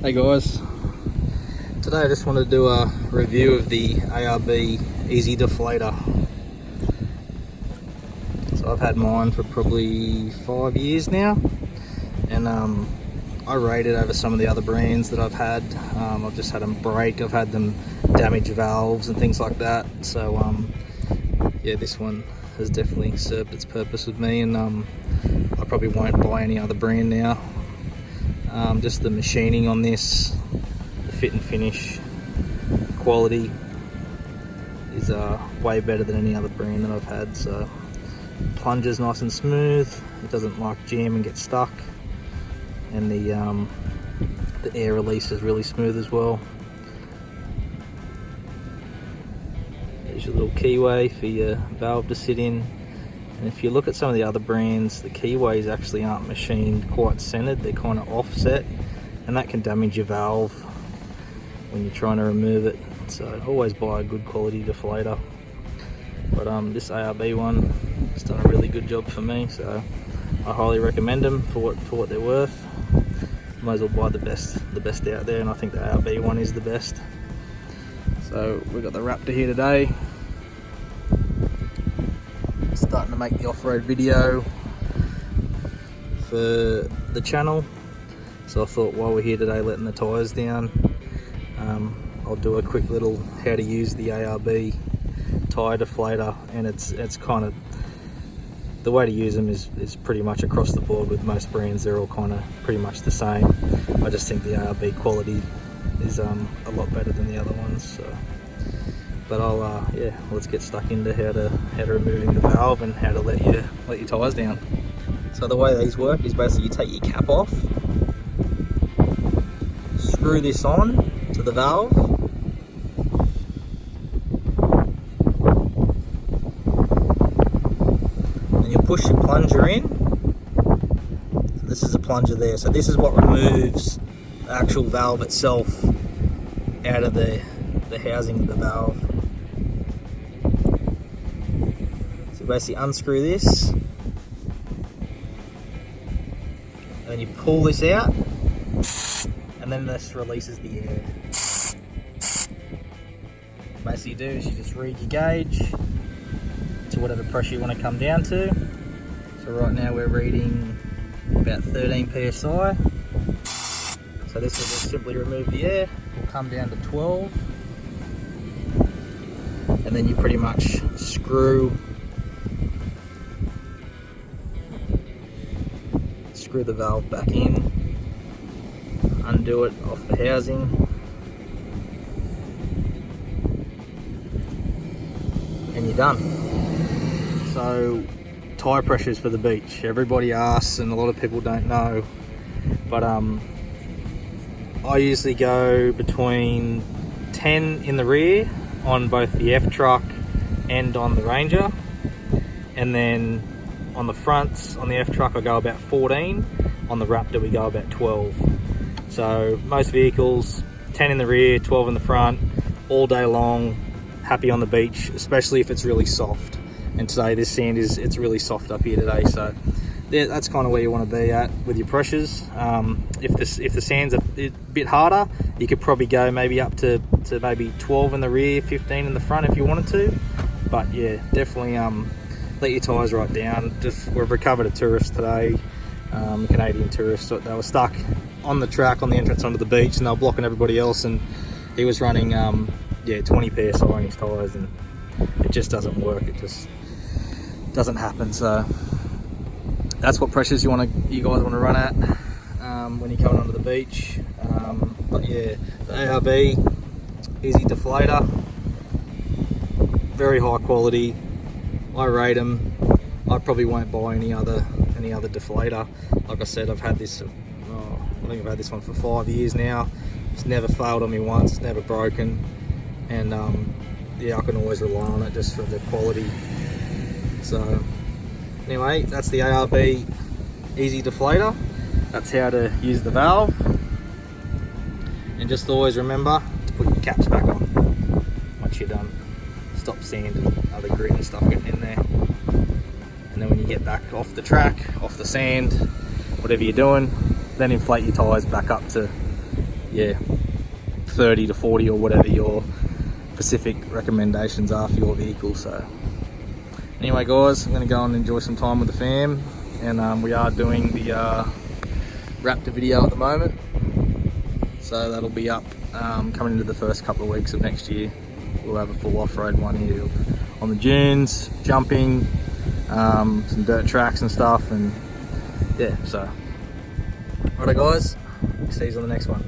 Hey guys, today I just wanted to do a review of the ARB Easy Deflator. So I've had mine for probably 5 years now, and I rate it over some of the other brands that I've had. I've just had them break, I've had them damage valves and things like that. So yeah, this one has definitely served its purpose with me, and I probably won't buy any other brand now. Just the machining on this, the fit and finish quality is way better than any other brand that I've had. So plunger's nice and smooth, it doesn't like jam and get stuck, and the air release is really smooth as well. There's your little keyway for your valve to sit in. And if you look at some of the other brands, the keyways actually aren't machined quite centered, they're kind of offset, and that can damage your valve when you're trying to remove it. So always buy a good quality deflator. But this ARB one has done a really good job for me, so I highly recommend them for what they're worth. Might as well buy the best out there, and I think the ARB one is the best. So we've got the Raptor here today. Starting to make the off-road video for the channel, so I thought while we're here today letting the tyres down, I'll do a quick little how to use the ARB Tyre Deflator. And it's kind of, the way to use them is pretty much across the board with most brands. They're all kind of pretty much the same. I just think the ARB quality is a lot better than the other ones. So. But yeah, let's get stuck into how to removing the valve and how to let your tyres down. So the way these work is basically you take your cap off, screw this on to the valve, and you push your plunger in. So this is a plunger there. So this is what removes the actual valve itself out of the housing of the valve. Basically unscrew this, and you pull this out, and then this releases the air. Basically you do is you just read your gauge to whatever pressure you want to come down to. So right now we're reading about 13 psi. So this will just simply remove the air. We'll come down to 12, and then you pretty much screw the valve back in, undo it off the housing, and you're done. So tyre pressures for the beach, everybody asks and a lot of people don't know, but I usually go between 10 in the rear on both the F truck and on the Ranger, and then on the fronts, on the F truck I go about 14, on the Raptor we go about 12. So most vehicles, 10 in the rear, 12 in the front, all day long, happy on the beach, especially if it's really soft. And today this sand it's really soft up here today, so yeah, that's kind of where you want to be at with your pressures. If the sand's a bit harder, you could probably go maybe up to maybe 12 in the rear, 15 in the front if you wanted to. But yeah, definitely let your tyres right down. We've recovered a tourist today, Canadian tourist. So they were stuck on the track on the entrance onto the beach, and they were blocking everybody else, and he was running 20 psi on his tyres, and it just doesn't work. It just doesn't happen. So that's what pressures you guys want to run at when you're coming onto the beach. But yeah, the ARB Easy Deflator, very high quality. I rate them. I probably won't buy any other deflator. Like I said, I've had this. I think I've had this one for 5 years now. It's never failed on me once. It's never broken, and yeah, I can always rely on it just for the quality. So anyway, that's the ARB Easy Deflator. That's how to use the valve. And just always remember to put your caps back on once you're done. Stop sand and other grit and stuff getting in there. And then when you get back off the track, off the sand, whatever you're doing, then inflate your tyres back up to yeah, 30 to 40 or whatever your specific recommendations are for your vehicle. So anyway guys, I'm going to go and enjoy some time with the fam, and we are doing the Raptor video at the moment, so that'll be up coming into the first couple of weeks of next year. We'll have a full off-road one here on the dunes, jumping, some dirt tracks and stuff, and yeah, so righto guys, see you on the next one.